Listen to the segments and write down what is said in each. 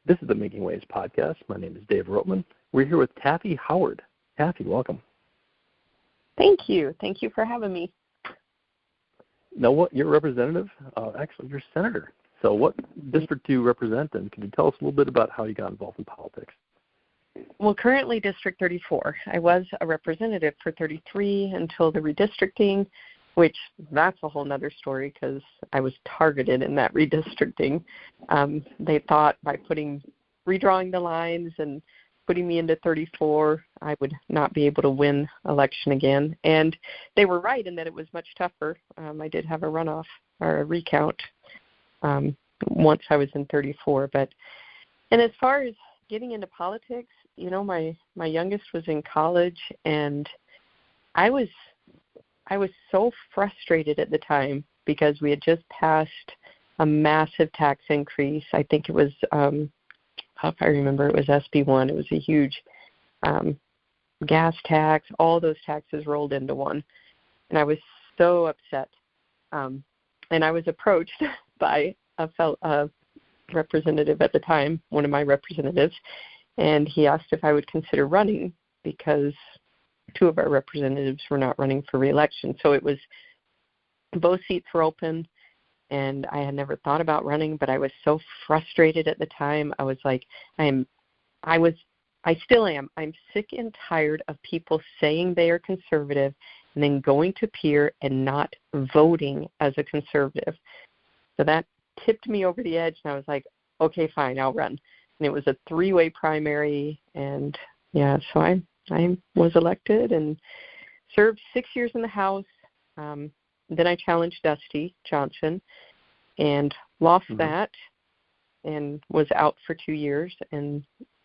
This is the Making Waves podcast. My name is Dave Rotman. We're here with Taffy Howard. Taffy, welcome. Thank you. Thank you for having me. Now, what you're a representative? Actually, you're a senator. So what district do you represent, and can you tell us a little bit about how you got involved in politics? Well, currently District 34. I was a representative for 33 until the redistricting, which that's a whole nother story because I was targeted in that redistricting. They thought by redrawing the lines and putting me into 34, I would not be able to win election again. And they were right in that it was much tougher. I did have a runoff or a recount once I was in 34. And as far as getting into politics, you know, my youngest was in college, and I was so frustrated at the time because we had just passed a massive tax increase. I think it was, if I remember, it was SB1. It was a huge gas tax. All those taxes rolled into one. And I was so upset. And I was approached by a representative at the time, one of my representatives, and he asked if I would consider running because two of our representatives were not running for re-election. So it was, both seats were open, and I had never thought about running, but I was so frustrated at the time. I was like, I still am. I'm sick and tired of people saying they are conservative and then going to peer and not voting as a conservative. So that tipped me over the edge, and I was like, okay, fine, I'll run. And it was a three-way primary, and yeah, so I was elected and served 6 years in the House. Then I challenged Dusty Johnson and lost that and was out for 2 years. And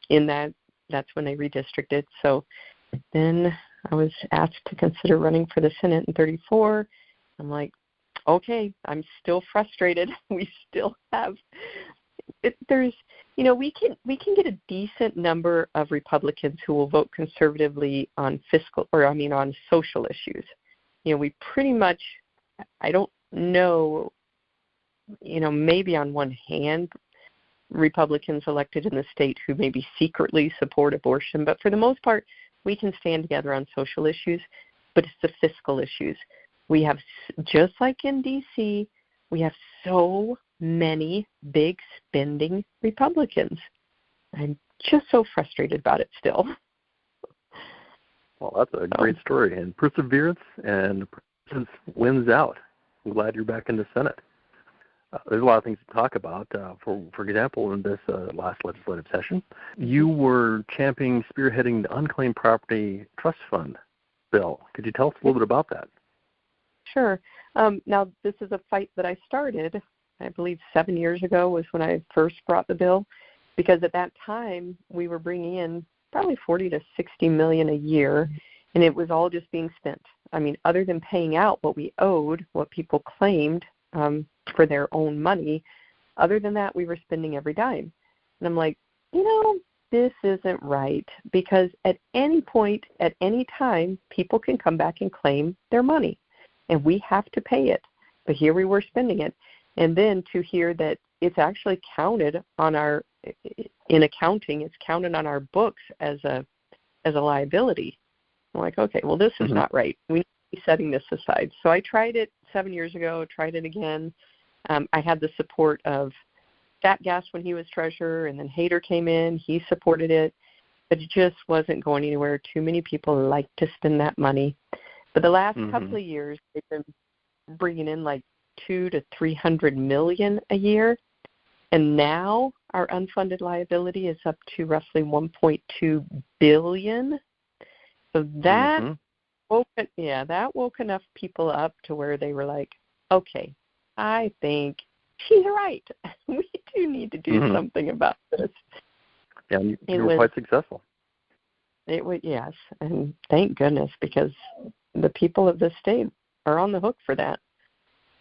in that's when they redistricted. So then I was asked to consider running for the Senate in 34. I'm like, okay, I'm still frustrated. We still have there's, you know, we can get a decent number of Republicans who will vote conservatively on on social issues. You know, we pretty much, I don't know, you know, maybe on one hand, Republicans elected in the state who maybe secretly support abortion, but for the most part, we can stand together on social issues, but it's the fiscal issues. We have, just like in D.C., we have so many big spending Republicans. I'm just so frustrated about it still. Well, that's a great story. And perseverance and persistence wins out. I'm glad you're back in the Senate. There's a lot of things to talk about. For example, in this last legislative session, you were spearheading the Unclaimed Property Trust Fund bill. Could you tell us a little bit about that? Sure. Now, this is a fight that I started, I believe 7 years ago was when I first brought the bill, because at that time we were bringing in probably 40 to 60 million a year, and it was all just being spent. I mean, other than paying out what we owed, what people claimed for their own money, other than that, we were spending every dime. And I'm like, you know, this isn't right, because at any point, at any time, people can come back and claim their money, and we have to pay it. But here we were spending it. And then to hear that it's actually counted on in accounting, it's counted on our books as a liability. I'm like, okay, well, this is not right. We need to be setting this aside. So I tried it 7 years ago, tried it again. I had the support of Stat Gas when he was treasurer, and then Hader came in. He supported it, but it just wasn't going anywhere. Too many people like to spend that money. But the last couple of years, they've been bringing in like 200 to 300 million a year, and now our unfunded liability is up to roughly 1.2 billion. So that woke enough people up to where they were like, okay, I think she's right. We do need to do something about this. Yeah, and you were quite successful. It was, yes, and thank goodness, because the people of the state are on the hook for that.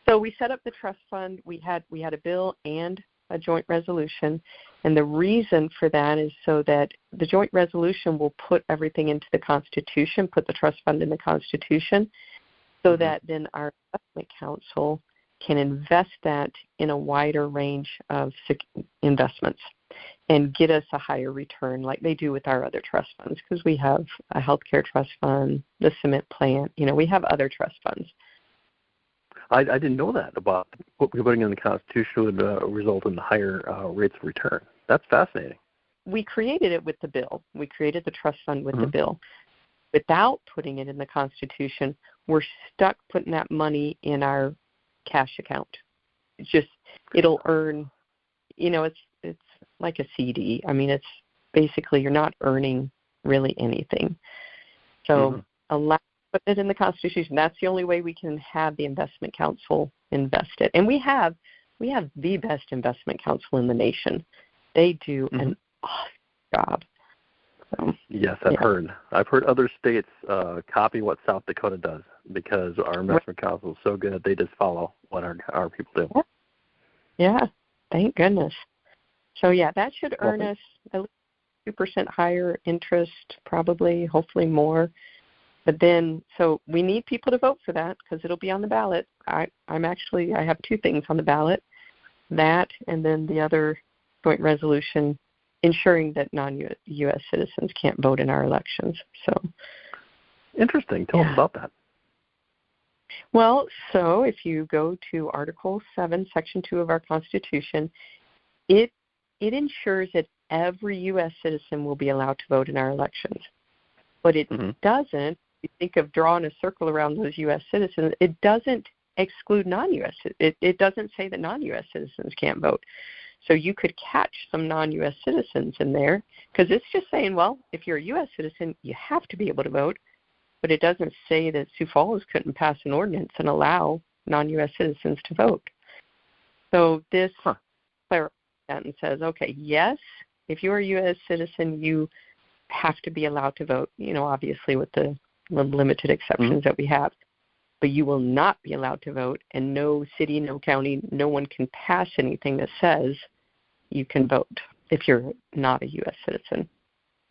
So we set up the trust fund. We had a bill and a joint resolution, and the reason for that is so that the joint resolution will put everything into the Constitution, put the trust fund in the Constitution, so that then our investment council can invest that in a wider range of investments. and get us a higher return like they do with our other trust funds, because we have a healthcare trust fund, the cement plant, we have other trust funds. I didn't know that about what we're putting in the Constitution would result in higher rates of return. That's fascinating. We created it with the bill. We created the trust fund with the Mm-hmm. bill. Without putting it in the Constitution, we're stuck putting that money in our cash account. It'll earn, it's like a CD. I mean, it's basically you're not earning really anything. So allow put it in the Constitution. That's the only way we can have the investment council invest it. And we have the best investment council in the nation. They do an awesome job. So, yes, I've heard. I've heard other states copy what South Dakota does because our investment council is so good. They just follow what our people do. Yeah, thank goodness. So, that should earn us at least 2% higher interest, probably, hopefully more. But then, so we need people to vote for that because it'll be on the ballot. I have two things on the ballot, that and then the other joint resolution ensuring that non-U.S. citizens can't vote in our elections. So interesting. Tell us about that. Well, so if you go to Article 7, Section 2 of our Constitution, it ensures that every U.S. citizen will be allowed to vote in our elections. But it doesn't, if you think of drawing a circle around those U.S. citizens, it doesn't exclude non-U.S. It doesn't say that non-U.S. citizens can't vote. So you could catch some non-U.S. citizens in there because it's just saying, well, if you're a U.S. citizen, you have to be able to vote. But it doesn't say that Sioux Falls couldn't pass an ordinance and allow non-U.S. citizens to vote. So this clarifies that and says, okay, yes, if you're a U.S. citizen, you have to be allowed to vote, obviously with the limited exceptions that we have. But you will not be allowed to vote, and no city, no county, no one can pass anything that says you can vote if you're not a U.S. citizen.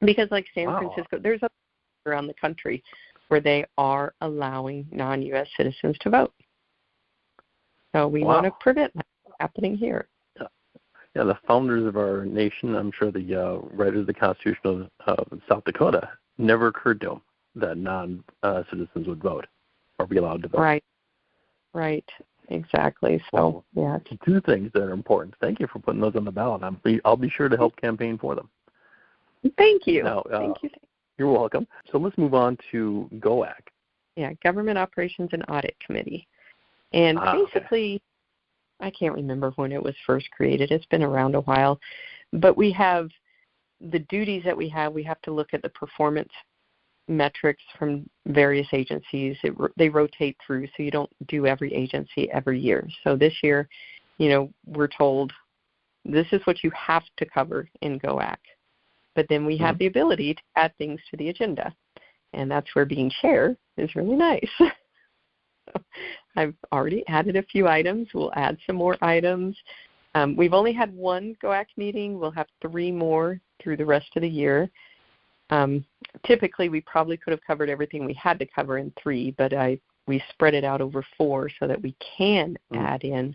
Because like San Francisco, there's around the country where they are allowing non-U.S. citizens to vote. So we want to prevent that happening here. Yeah, the founders of our nation, I'm sure the writers of the Constitution of South Dakota, never occurred to them that non-citizens would vote or be allowed to vote. Right, exactly. So, two things that are important. Thank you for putting those on the ballot. I'll be sure to help campaign for them. Thank you. Now, Thank you. You're welcome. So let's move on to GOAC. Yeah, Government Operations and Audit Committee. And basically, I can't remember when it was first created. It's been around a while. But we have the duties that we have to look at the performance metrics from various agencies. They rotate through, so you don't do every agency every year. So this year, we're told this is what you have to cover in GOAC. But then we have the ability to add things to the agenda. And that's where being chair is really nice. So I've already added a few items. We'll add some more items. We've only had one GOAC meeting. We'll have 3 more through the rest of the year. Typically, we probably could have covered everything we had to cover in 3, but we spread it out over 4 so that we can add in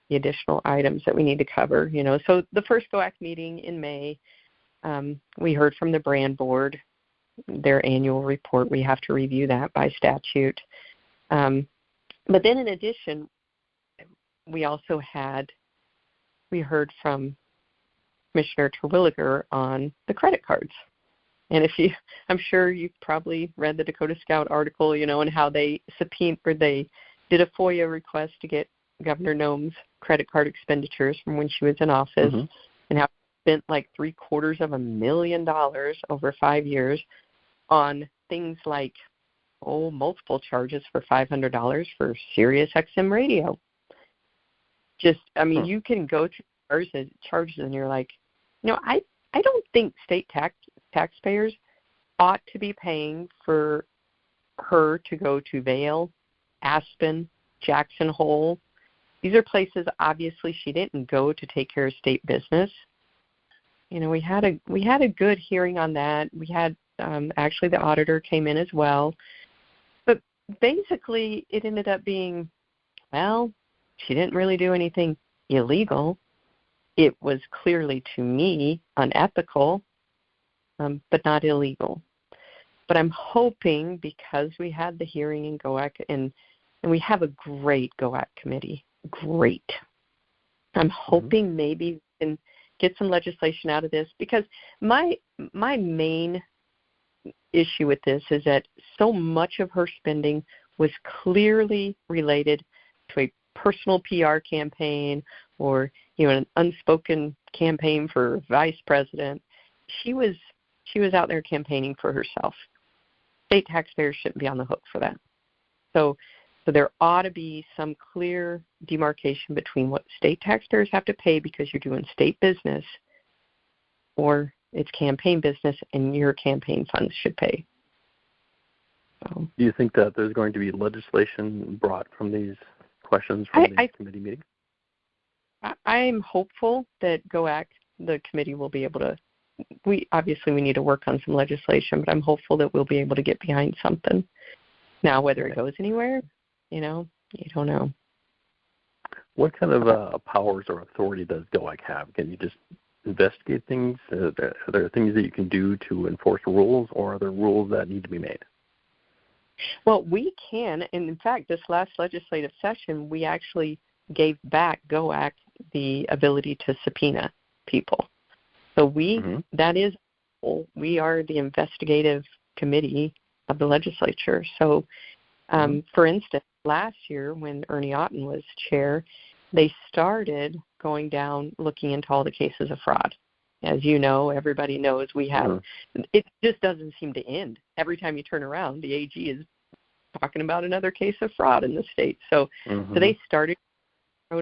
the additional items that we need to cover. So the first GOAC meeting in May, we heard from the brand board, their annual report. We have to review that by statute. But then in addition, we heard from Commissioner Terwilliger on the credit cards. And I'm sure you've probably read the Dakota Scout article, and how they did a FOIA request to get Governor Noem's credit card expenditures from when she was in office, and how she spent like $750,000 over 5 years on things like multiple charges for $500 for Sirius XM radio. You can go through charges and you're like, I don't think state taxpayers ought to be paying for her to go to Vail, Aspen, Jackson Hole. These are places obviously she didn't go to take care of state business. We had a good hearing on that. We had actually the auditor came in as well. But basically it ended up being, she didn't really do anything illegal. it was clearly, to me, unethical, but not illegal. But I'm hoping, because we had the hearing in GOAC, and we have a great GOAC committee, great. I'm hoping maybe we can get some legislation out of this, because my main issue with this is that so much of her spending was clearly related to a personal PR campaign or an unspoken campaign for vice president. She was out there campaigning for herself. State taxpayers shouldn't be on the hook for that. So there ought to be some clear demarcation between what state taxpayers have to pay because you're doing state business, or it's campaign business and your campaign funds should pay. So, do you think that there's going to be legislation brought from these questions from the committee meeting? I'm hopeful that GOAC, the committee, will be able to. We need to work on some legislation, but I'm hopeful that we'll be able to get behind something. Now, whether it goes anywhere, you don't know. What kind of powers or authority does GOAC have? Can you just investigate things? Are there things that you can do to enforce rules, or are there rules that need to be made? Well, we can, and in fact, this last legislative session, we actually gave back GOAC the ability to subpoena people. So that is, we are the investigative committee of the legislature. So, for instance, last year when Ernie Otten was chair, they started going down looking into all the cases of fraud. As you know, everybody knows we have, it just doesn't seem to end. Every time you turn around, the AG is talking about another case of fraud in the state. So they started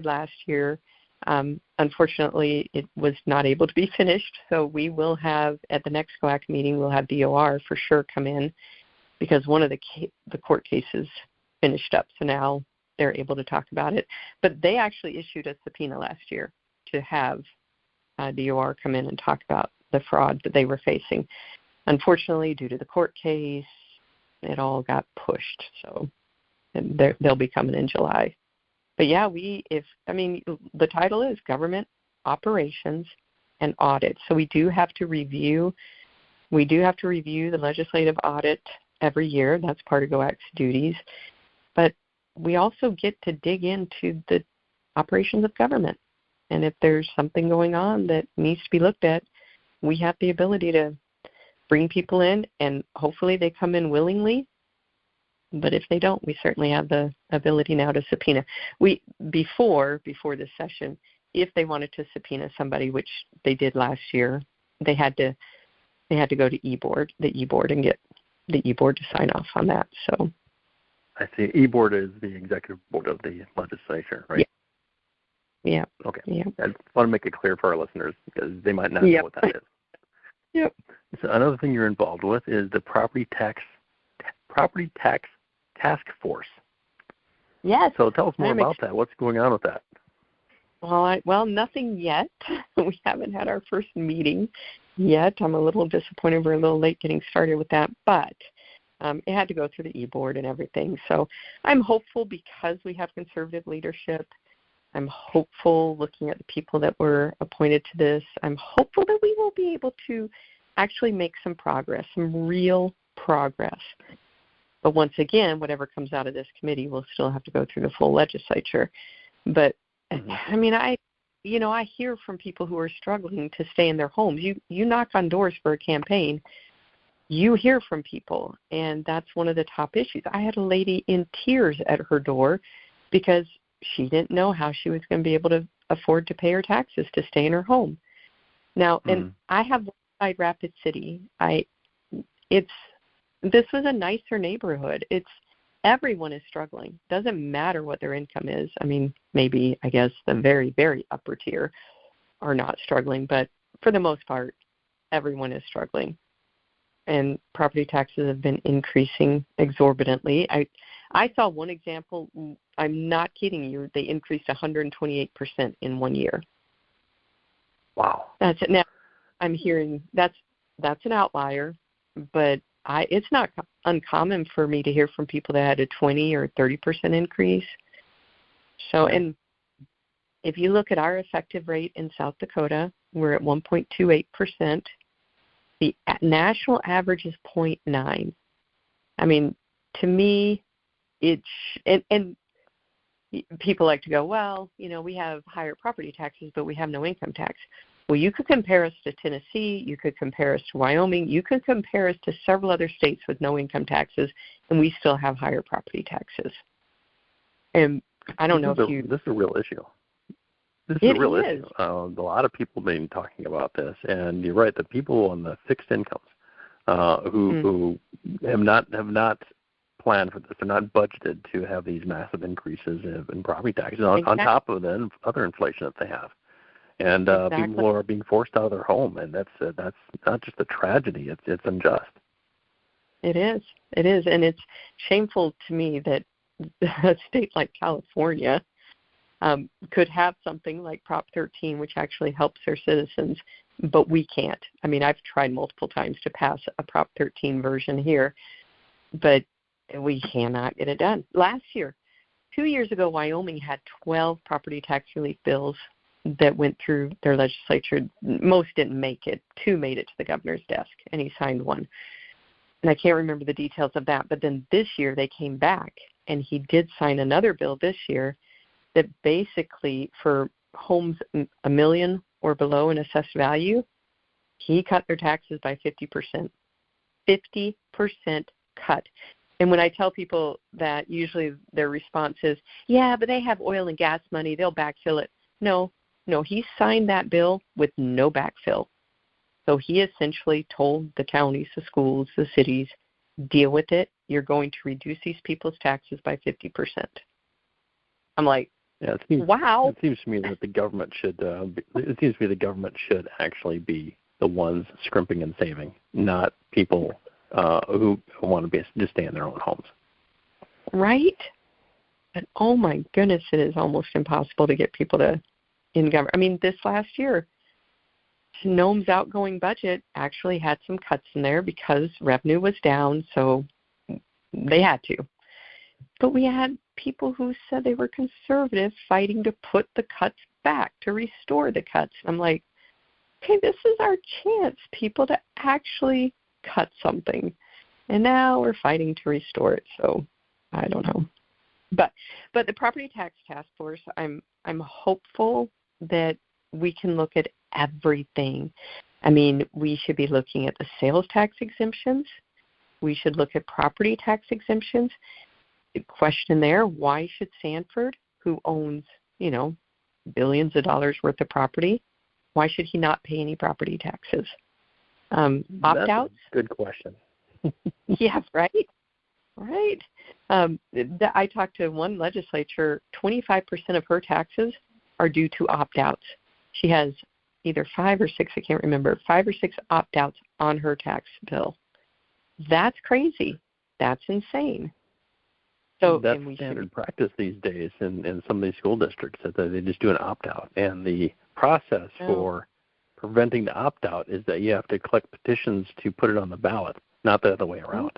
last year. Unfortunately, it was not able to be finished, so we will have, at the next GOAC meeting, we'll have DOR for sure come in, because one of the court cases finished up, so now they're able to talk about it. But they actually issued a subpoena last year to have DOR come in and talk about the fraud that they were facing. Unfortunately, due to the court case, it all got pushed, so they'll be coming in July. But yeah, the title is Government Operations and Audit. So we do have to review the legislative audit every year. That's part of GOAC's duties. But we also get to dig into the operations of government. And if there's something going on that needs to be looked at, we have the ability to bring people in, and hopefully they come in willingly. But if they don't, we certainly have the ability now to subpoena. Before this session, if they wanted to subpoena somebody, which they did last year, they had to go to the e-board, and get the e-board to sign off on that. So, I see. E-board is the executive board of the legislature, right? Yeah. Okay. Yeah. I want to make it clear for our listeners, because they might not know what that is. Yep. So another thing you're involved with is the property tax task force. Yes. So tell us more about that. What's going on with that? Well, nothing yet. We haven't had our first meeting yet. I'm a little disappointed we're a little late getting started with that, but it had to go through the e-board and everything. So I'm hopeful, because we have conservative leadership. I'm hopeful, looking at the people that were appointed to this, I'm hopeful that we will be able to actually make some progress, some real progress. But once again, whatever comes out of this committee will still have to go through the full legislature. But, I hear from people who are struggling to stay in their homes. You knock on doors for a campaign, you hear from people, and that's one of the top issues. I had a lady in tears at her door because she didn't know how she was going to be able to afford to pay her taxes to stay in her home. Now, and I have Westside Rapid City. This was a nicer neighborhood. Everyone is struggling. Doesn't matter what their income is. Maybe, I guess, the very, very upper tier are not struggling, but for the most part, everyone is struggling. And property taxes have been increasing exorbitantly. I saw one example. I'm not kidding you. They increased 128% in 1 year. Wow. That's it. Now, I'm hearing that's an outlier, but it's not uncommon for me to hear from people that had a 20 or 30% increase. So, and if you look at our effective rate in South Dakota, we're at 1.28%. The national average is 0.9. I mean, to me, and people like to go, well, we have higher property taxes, but we have no income tax. Well, you could compare us to Tennessee. You could compare us to Wyoming. You could compare us to several other states with no income taxes, and we still have higher property taxes. And I don't know if you... This is a real issue. This is a real issue. A lot of people have been talking about this, and you're right. The people on the fixed incomes who have not planned for this, they're not budgeted to have these massive increases in property taxes on top of the other inflation that they have. And people are being forced out of their home, and that's not just a tragedy; it's unjust. It is, and it's shameful to me that a state like California could have something like Prop 13, which actually helps their citizens, but we can't. I mean, I've tried multiple times to pass a Prop 13 version here, but we cannot get it done. Last year, 2 years ago, Wyoming had 12 property tax relief bills that went through their legislature. Most didn't make it. 2 made it to the governor's desk, and he signed one. And I can't remember the details of that, but then this year they came back, and he did sign another bill this year that basically for homes $1 million or below in assessed value, he cut their taxes by 50%. 50% cut. And when I tell people that, usually their response is, yeah, but they have oil and gas money. They'll backfill it. No, he signed that bill with no backfill. So he essentially told the counties, the schools, the cities, deal with it. You're going to reduce these people's taxes by 50%. I'm like, wow. It seems to me that the government should. It seems to me the government should actually be the ones scrimping and saving, not people who want to just stay in their own homes. Right. But oh my goodness, it is almost impossible to get people to in government. I mean, this last year, NOM's outgoing budget actually had some cuts in there because revenue was down, so they had to. But we had people who said they were conservative fighting to put the cuts back, to restore the cuts. I'm like, okay, this is our chance, people, to actually cut something. And now we're fighting to restore it, so I don't know. But the Property Tax Task Force, I'm hopeful that we can look at everything. I mean, we should be looking at the sales tax exemptions. We should look at property tax exemptions. The question there, why should Sanford, who owns, billions of dollars worth of property, why should he not pay any property taxes? Opt-outs? That's a good question. Yeah, right? Right. I talked to one legislature, 25% of her taxes are due to opt-outs. She has either 5 or 6, I can't remember, 5 or 6 opt-outs on her tax bill. That's crazy. That's insane. So that's standard practice these days in some of these school districts, that they just do an opt-out. And the process for preventing the opt-out is that you have to collect petitions to put it on the ballot, not the other way around.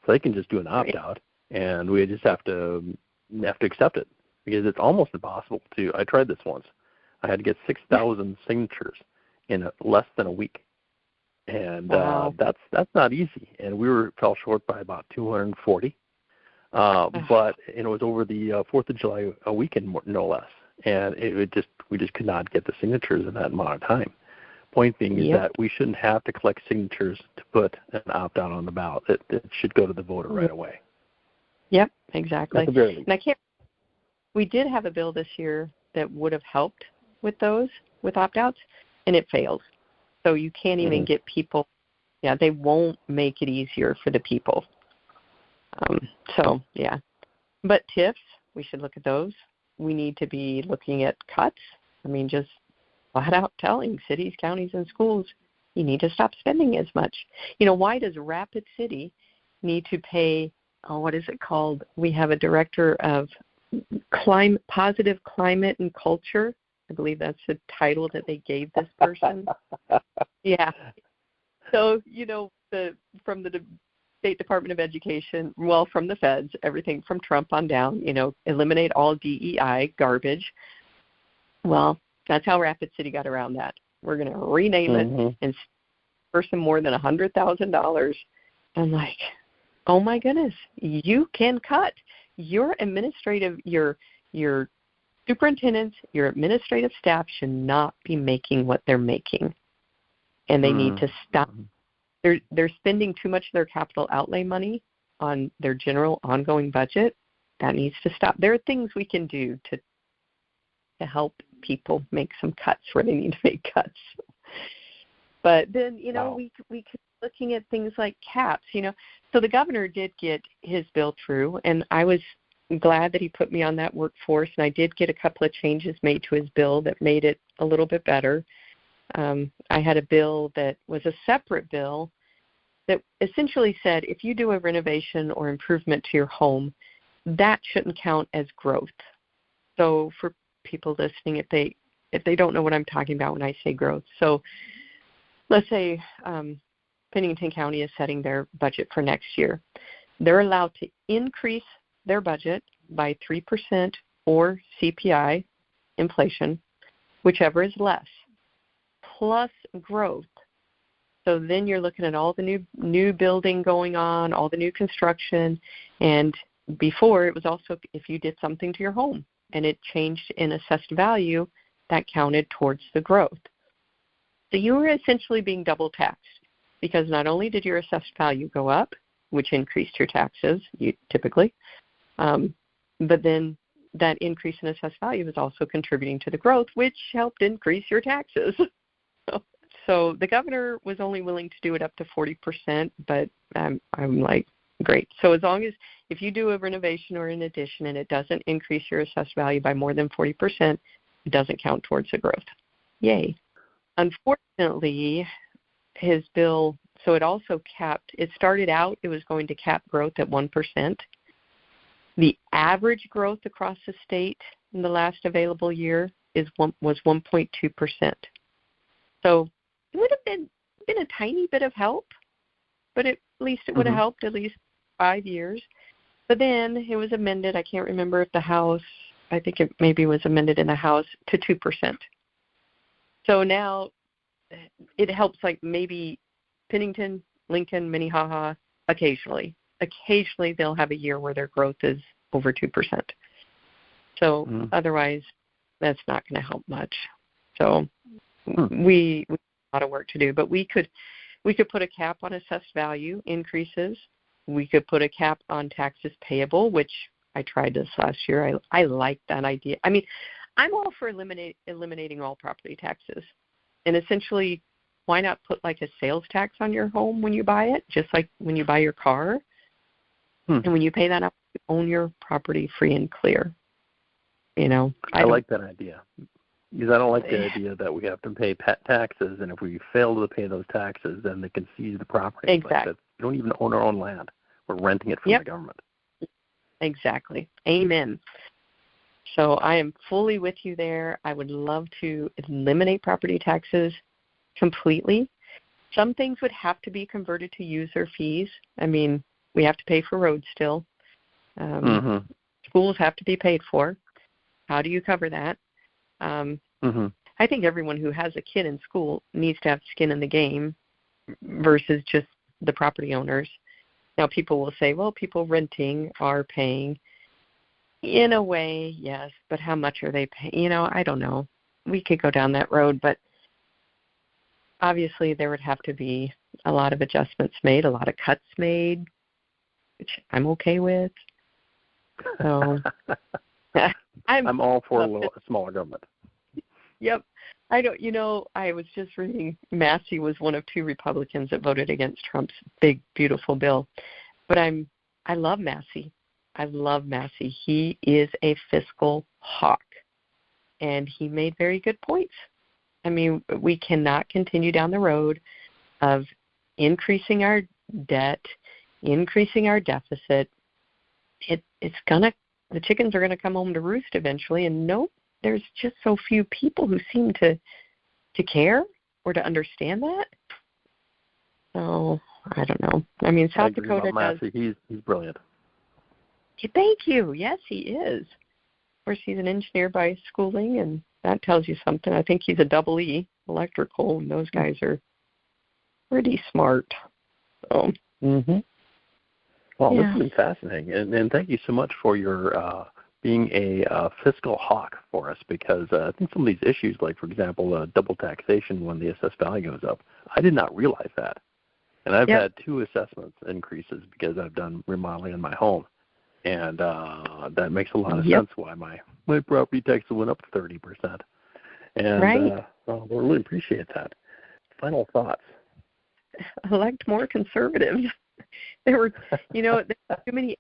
So they can just do an opt-out, and we just have to accept it, because it's almost impossible to. I tried this once. I had to get 6,000 signatures in less than a week, and that's not easy. And we fell short by about 240. But it was over the 4th of July weekend, no less, and we just could not get the signatures in that amount of time. Point being is that we shouldn't have to collect signatures to put an opt-out on the ballot. It should go to the voter right away. Yep, exactly. At the very least. And we did have a bill this year that would have helped with those, with opt-outs, and it failed. So you can't even get people. Yeah, they won't make it easier for the people. But TIFs, we should look at those. We need to be looking at cuts. I mean, just flat out telling cities, counties, and schools, you need to stop spending as much. Why does Rapid City need to pay, what is it called? We have a director of positive climate and culture. I believe that's the title that they gave this person. Yeah. So, from the State Department of Education, from the feds, everything from Trump on down, eliminate all DEI garbage. Well, that's how Rapid City got around that. We're going to rename it and person more than $100,000. I'm like, oh my goodness, you can cut. Your superintendents, your administrative staff should not be making what they're making, and they need to stop. They're spending too much of their capital outlay money on their general ongoing budget. That needs to stop. There are things we can do to help people make some cuts where they need to make cuts. But then, we could be looking at things like caps, So the governor did get his bill through, and I was glad that he put me on that workforce, and I did get a couple of changes made to his bill that made it a little bit better. I had a bill that was a separate bill that essentially said if you do a renovation or improvement to your home, that shouldn't count as growth. So for people listening, if they don't know what I'm talking about when I say growth, so let's say Pennington County is setting their budget for next year. They're allowed to increase their budget by 3% or CPI, inflation, whichever is less, plus growth. So then you're looking at all the new building going on, all the new construction, and before it was also if you did something to your home and it changed in assessed value, that counted towards the growth. So you were essentially being double taxed because not only did your assessed value go up, which increased your taxes typically, but then that increase in assessed value was also contributing to the growth, which helped increase your taxes. So the governor was only willing to do it up to 40%, but I'm like, great. So as long as if you do a renovation or an addition and it doesn't increase your assessed value by more than 40%, it doesn't count towards the growth. Yay. Unfortunately, his bill, so it also capped, it started out, it was going to cap growth at 1%. The average growth across the state in the last available year was 1.2%. So it would have been a tiny bit of help, but at least it would have helped at least 5 years. But then it was amended. I can't remember if the House, I think it maybe was amended in the House to 2%. So now it helps like maybe Pennington, Lincoln, Minnehaha, occasionally. Occasionally they'll have a year where their growth is over 2%. So otherwise that's not going to help much. So we have a lot of work to do, but we could put a cap on assessed value increases. We could put a cap on taxes payable, which I tried this last year. I like that idea. I mean, I'm all for eliminating all property taxes. And essentially, why not put like a sales tax on your home when you buy it, just like when you buy your car? And when you pay that up, you own your property free and clear. I like that idea. Because I don't like the idea that we have to pay taxes, and if we fail to pay those taxes, then they can seize the property. Exactly. We don't even own our own land. We're renting it from the government. Exactly. Amen. So I am fully with you there. I would love to eliminate property taxes completely. Some things would have to be converted to user fees. I mean, we have to pay for roads still. Schools have to be paid for. How do you cover that? I think everyone who has a kid in school needs to have skin in the game versus just the property owners. Now, people will say, well, people renting are paying. In a way, yes, but how much are they paying? I don't know. We could go down that road, but obviously there would have to be a lot of adjustments made, a lot of cuts made, which I'm okay with. So I'm all for a smaller government. Yep. I was just reading Massey was one of 2 Republicans that voted against Trump's big, beautiful bill. But I love Massey. I love Massey. He is a fiscal hawk, and he made very good points. I mean, we cannot continue down the road of increasing our debt, increasing our deficit. The chickens are going to come home to roost eventually, and there's just so few people who seem to care or to understand that. So I don't know. I mean, South Dakota does. He's brilliant. Thank you. Yes, he is. course, he's an engineer by schooling, and that tells you something. I think he's a double E, electrical, and those guys are pretty smart. So. Well, this has been fascinating, and thank you so much for your being a fiscal hawk for us, because I think some of these issues, like, for example, double taxation when the assessed value goes up, I did not realize that. And I've had 2 assessments increases because I've done remodeling in my home. And that makes a lot of sense why my property taxes went up 30%. And we really appreciate that. Final thoughts. Elect more conservatives. There were too many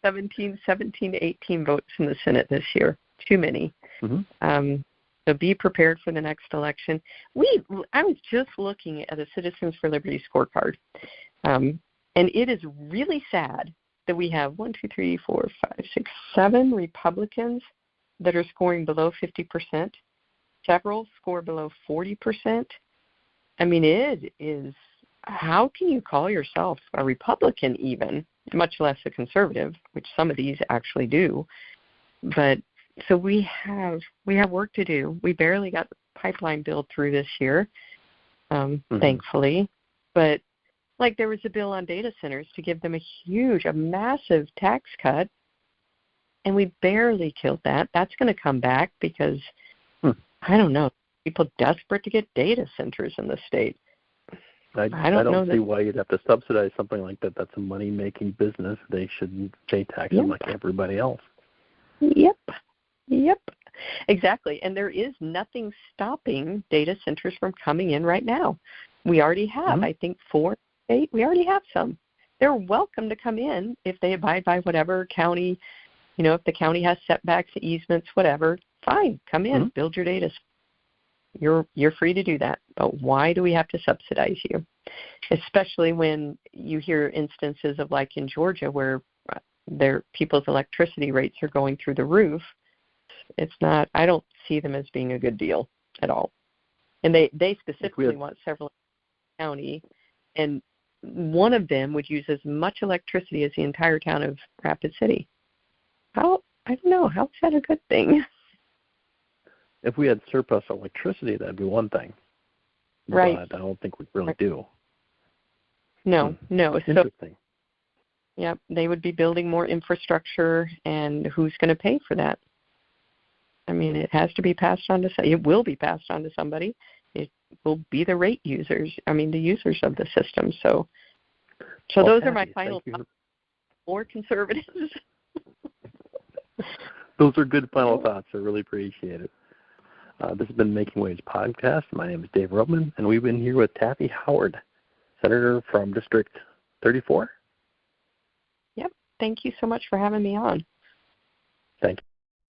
17 to 18 votes in the Senate this year. Too many. So be prepared for the next election. I was just looking at a Citizens for Liberty scorecard, and it is really sad that we have 7 Republicans that are scoring below 50%. Several score below 40%. I mean, it is. How can you call yourself a Republican even, much less a conservative, which some of these actually do? But so we have work to do. We barely got the pipeline bill through this year, thankfully. But like there was a bill on data centers to give them a massive tax cut, and we barely killed that. That's going to come back because, I don't know, people desperate to get data centers in the state. I don't see why you'd have to subsidize something like that. That's a money-making business. They should pay taxes like everybody else. Yep. Exactly. And there is nothing stopping data centers from coming in right now. We already have, I think, 4 states. We already have some. They're welcome to come in if they abide by whatever county, if the county has setbacks, easements, whatever, fine, come in, build your data center. You're free to do that, but why do we have to subsidize you? Especially when you hear instances of, like in Georgia, where their people's electricity rates are going through the roof. It's not. I don't see them as being a good deal at all. And they specifically want several in the county, and one of them would use as much electricity as the entire town of Rapid City. I don't know. How is that a good thing? If we had surplus electricity, that'd be one thing. Right. But I don't think we really do. No. Interesting. Yep, they would be building more infrastructure, and who's going to pay for that? I mean, it has to be passed on to somebody. It will be passed on to somebody. It will be the rate users. I mean, the users of the system. So those are my final thoughts. More conservatives. Those are good final thoughts. I really appreciate it. This has been Making Waves Podcast. My name is Dave Roman, and we've been here with Taffy Howard, Senator from District 34. Yep. Thank you so much for having me on. Thank you.